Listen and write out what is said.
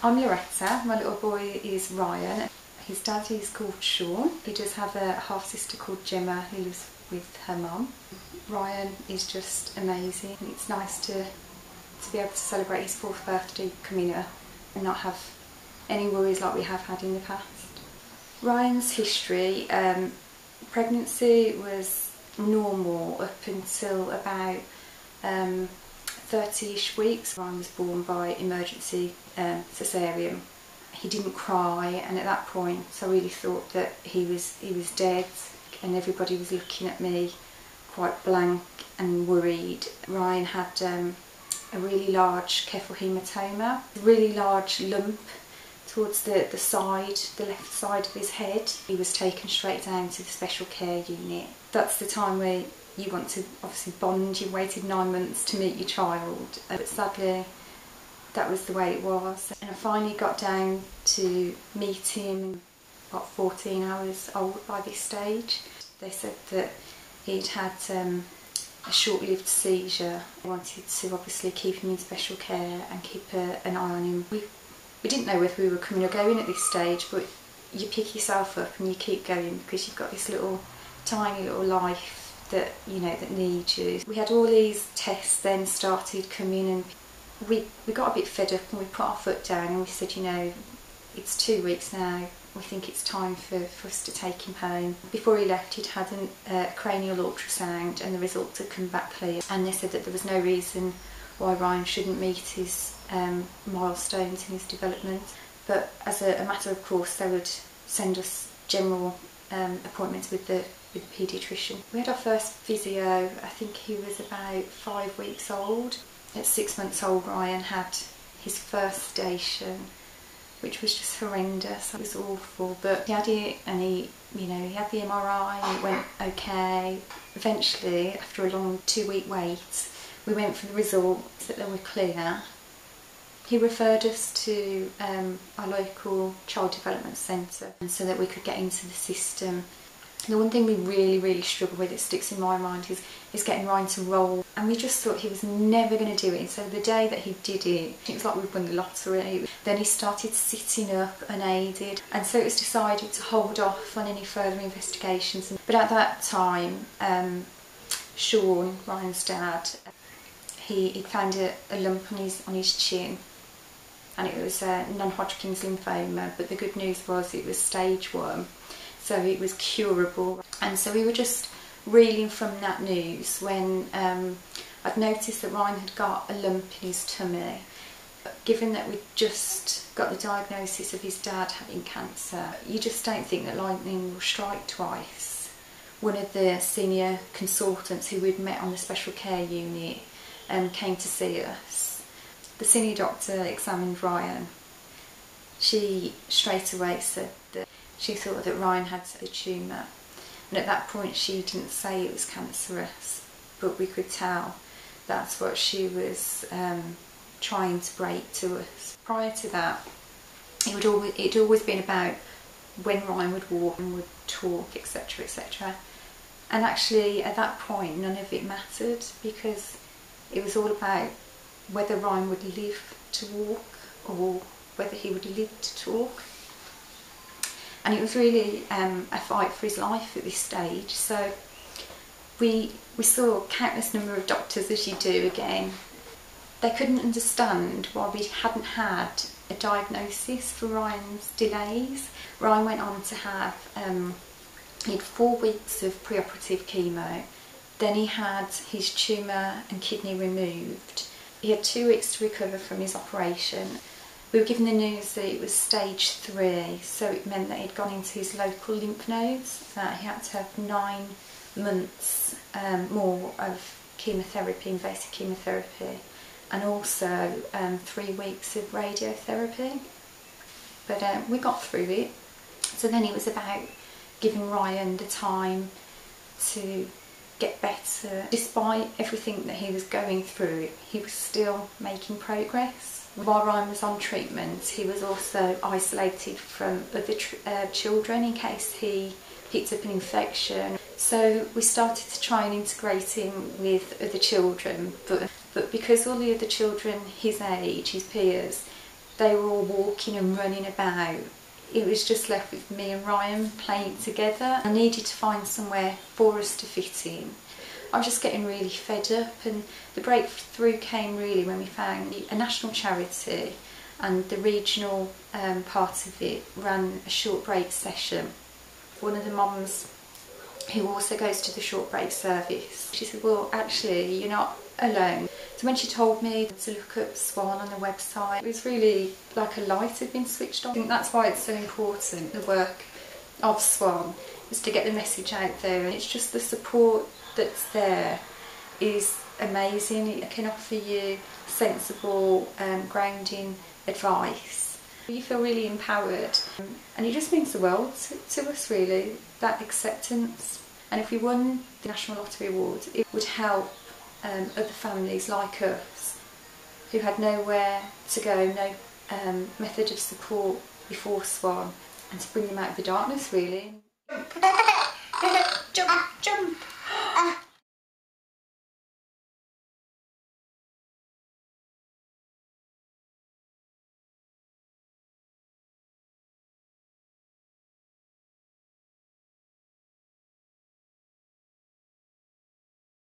I'm Loretta, my little boy is Ryan. His dad is called Sean. He does have a half-sister called Gemma who lives with her mum. Ryan is just amazing, and it's nice to be able to celebrate his 4th birthday coming up and not have any worries like we have had in the past. Ryan's history, pregnancy was normal up until about 30-ish weeks. Ryan was born by emergency cesarean. He didn't cry, and at that point I really thought that he was dead, and everybody was looking at me quite blank and worried. Ryan had a really large cephalhematoma, a really large lump towards the side, the left side of his head. He was taken straight down to the special care unit. That's the time where you want to obviously bond. You've waited 9 months to meet your child, but sadly that was the way it was. And I finally got down to meet him, about 14 hours old by this stage. They said that he'd had a short-lived seizure. I wanted to obviously keep him in special care and keep an eye on him. We didn't know whether we were coming or going at this stage, but you pick yourself up and you keep going because you've got this little tiny little life that that needs you. We had all these tests then started coming, and we got a bit fed up and we put our foot down and we said, it's 2 weeks now, we think it's time for us to take him home. Before he left, he'd had a cranial ultrasound and the results had come back clear, and they said that there was no reason why Ryan shouldn't meet his milestones in his development, but as a matter of course they would send us general appointments with the paediatrician. We had our first physio, I think he was about 5 weeks old. At 6 months old, Ryan had his first sedation, which was just horrendous. It was awful, but he had it, and he had the MRI and it went okay. Eventually, after a long 2-week wait, we went for the results that they were clear. He referred us to our local child development centre, and so that we could get into the system. The one thing we really struggle with, it sticks in my mind, is getting Ryan to roll, and we just thought he was never going to do it. So the day that he did it was like we'd won the lottery. Then he started sitting up unaided, and so it was decided to hold off on any further investigations. But at that time, Sean, Ryan's dad, he found a lump on his chin, and it was non-Hodgkin's lymphoma, but the good news was it was stage 1. So it was curable, and so we were just reeling from that news when I'd noticed that Ryan had got a lump in his tummy. Given that we'd just got the diagnosis of his dad having cancer, you just don't think that lightning will strike twice. One of the senior consultants who we'd met on the special care unit came to see us. The senior doctor examined Ryan. She straight away said that she thought that Ryan had a tumour, and at that point she didn't say it was cancerous, but we could tell that's what she was trying to break to us. Prior to that, it'd always been about when Ryan would walk and would talk, etc, etc. And actually at that point none of it mattered, because it was all about whether Ryan would live to walk or whether he would live to talk. And it was really a fight for his life at this stage. So we saw a countless number of doctors, as you do again. They couldn't understand why we hadn't had a diagnosis for Ryan's delays. Ryan went on to have he had 4 weeks of preoperative chemo. Then he had his tumour and kidney removed. He had 2 weeks to recover from his operation. We were given the news that it was stage 3, so it meant that he'd gone into his local lymph nodes, that he had to have 9 months more of chemotherapy, invasive chemotherapy, and also 3 weeks of radiotherapy. But we got through it. So then it was about giving Ryan the time to get better. Despite everything that he was going through, he was still making progress. While Ryan was on treatment, he was also isolated from other children in case he picked up an infection. So we started to try and integrate him with other children, but because all the other children his age, his peers, they were all walking and running about. It was just left with me and Ryan playing together. I needed to find somewhere for us to fit in. I was just getting really fed up, and the breakthrough came really when we found a national charity, and the regional part of it ran a short break session. One of the mums who also goes to the short break service, she said, well, actually you're not alone. So when she told me to look up SWAN on the website, it was really like a light had been switched on. I think that's why it's so important, the work of SWAN, is to get the message out there. And it's just the support that's there is amazing. It can offer you sensible, grounding advice. You feel really empowered, and it just means the world to us, really, that acceptance. And if we won the National Lottery Award, it would help other families like us who had nowhere to go, no method of support before SWAN, and to bring them out of the darkness, really. Jump, jump.